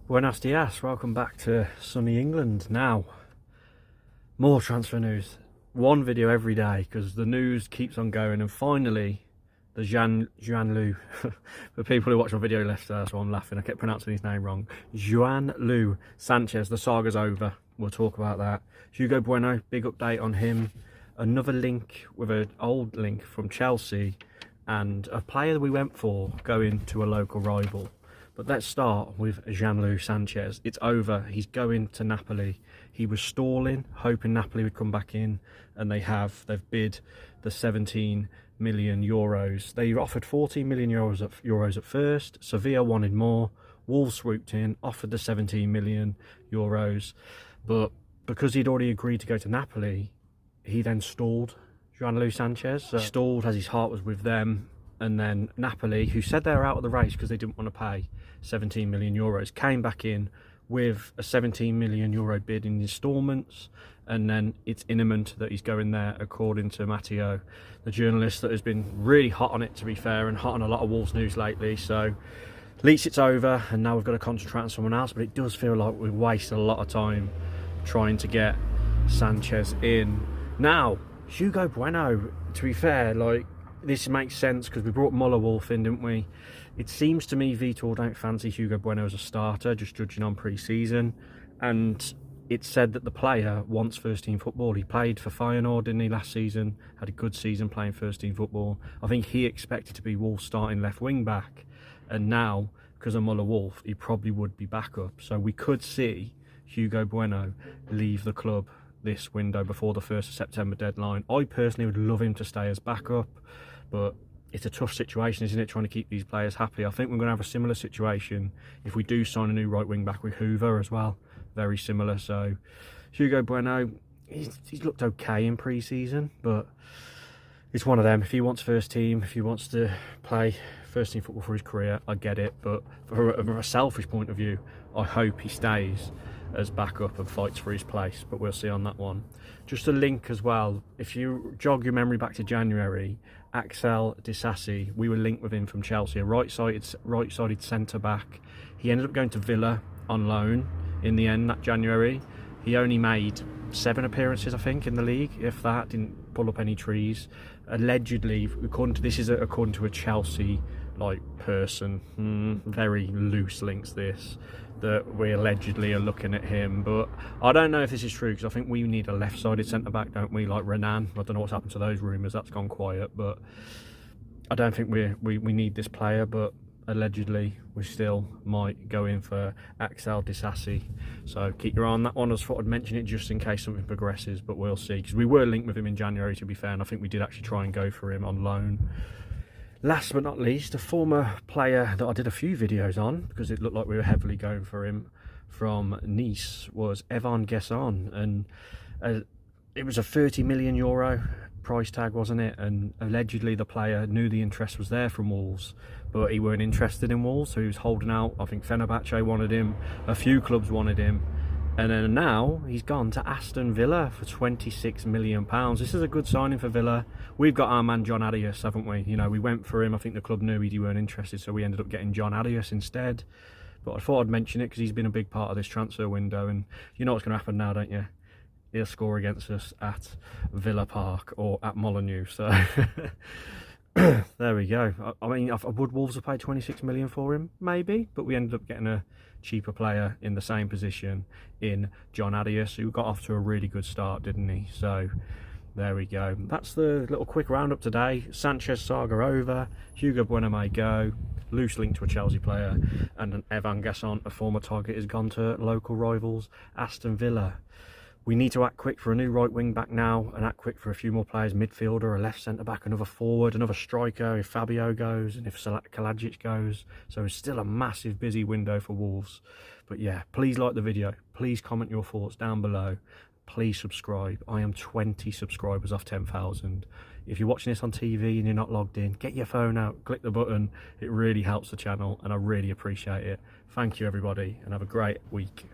Buenos dias, welcome back to sunny England. Now, more transfer news. One video every day because the news keeps on going, and finally, the Juan-Lu, for people who watch my video left, that's why I'm laughing, I kept pronouncing his name wrong. Juan-Lu Sanchez, the saga's over, we'll talk about that. H.Bueno, big update on him. Another link with an old link from Chelsea, and a player we went for going to a local rival. But let's start with Juan-Lu Sanchez. It's over. He's going to Napoli. He was stalling, hoping Napoli would come back in, and they have. They've bid the 17 million euros. They offered 14 million euros at first. Sevilla wanted more. Wolves swooped in, offered the 17 million euros. But because he'd already agreed to go to Napoli, he then stalled. Juan-Lu Sanchez stalled as his heart was with them. And then Napoli, who said they were out of the race because they didn't want to pay 17 million euros, came back in with a 17 million euro bid in instalments. And then it's imminent that he's going there, according to Matteo, the journalist that has been really hot on it, to be fair, and hot on a lot of Wolves news lately. So at least it's over, and now we've got to concentrate on someone else. But it does feel like we've wasted a lot of time trying to get Sanchez in. Now, H.Bueno, to be fair, like, this makes sense because we brought Wolf in, didn't we? It seems to me Vitor don't fancy H.Bueno as a starter, just judging on pre-season. And it's said that the player wants first-team football. He played for Feyenoord, didn't he, last season? Had a good season playing first-team football. I think he expected to be Wolf starting left wing-back. And now, because of Wolf, he probably would be backup. So we could see H.Bueno leave the club this window before the 1st of September deadline. I personally would love him to stay as backup, but it's a tough situation, isn't it, trying to keep these players happy. I think we're going to have a similar situation if we do sign a new right wing back with Hoover as well. Very similar. So H.Bueno, he's looked okay in pre-season, but it's one of them. If he wants first team, if he wants to play first team football for his career, I get it. But from a selfish point of view, I hope he stays as backup and fights for his place, but we'll see on that one. Just a link as well, if you jog your memory back to January, Axel Disasi, we were linked with him from Chelsea, a right-sided centre-back. He ended up going to Villa on loan in the end that January. He only made 7 appearances, I think, in the league, if that, didn't pull up any trees. Allegedly, according to a Chelsea person, very loose links this, that we allegedly are looking at him, but I don't know if this is true, because I think we need a left-sided centre-back, don't we, like Renan. I don't know what's happened to those rumours, that's gone quiet, but I don't think we need this player, but allegedly we still might go in for Axel Disasi, so keep your eye on that one. I just thought I'd mention it just in case something progresses, but we'll see, because we were linked with him in January, to be fair, and I think we did actually try and go for him on loan. Last but not least, a former player that I did a few videos on, because it looked like we were heavily going for him, from Nice, was Evann Gason, and it was a 30 million euro price tag, wasn't it? And allegedly the player knew the interest was there from Wolves, but he weren't interested in Wolves, so he was holding out. I think Fenerbahce wanted him, a few clubs wanted him, and then now he's gone to Aston Villa for £26 million. This is a good signing for Villa. We've got our man John Adius, haven't we? You know, we went for him. I think the club knew he weren't interested, so we ended up getting John Adius instead. But I thought I'd mention it because he's been a big part of this transfer window, and you know what's going to happen now, don't you? He'll score against us at Villa Park or at Molineux. So there we go. I mean, would Wolves have paid 26 million for him? Maybe, but we ended up getting a cheaper player in the same position in John Adius, who got off to a really good start, didn't he? So there we go. That's the little quick roundup today. Sanchez saga over. H.Bueno may go. Loose link to a Chelsea player, and an Evann Gason, a former target, has gone to local rivals Aston Villa. We need to act quick for a new right wing back now, and act quick for a few more players, midfielder, a left centre back, another forward, another striker if Fabio goes, and if Kalajic goes. So it's still a massive busy window for Wolves. But yeah, please like the video, please comment your thoughts down below, please subscribe. I am 20 subscribers off 10,000. If you're watching this on TV and you're not logged in, get your phone out, click the button. It really helps the channel, and I really appreciate it. Thank you everybody, and have a great week.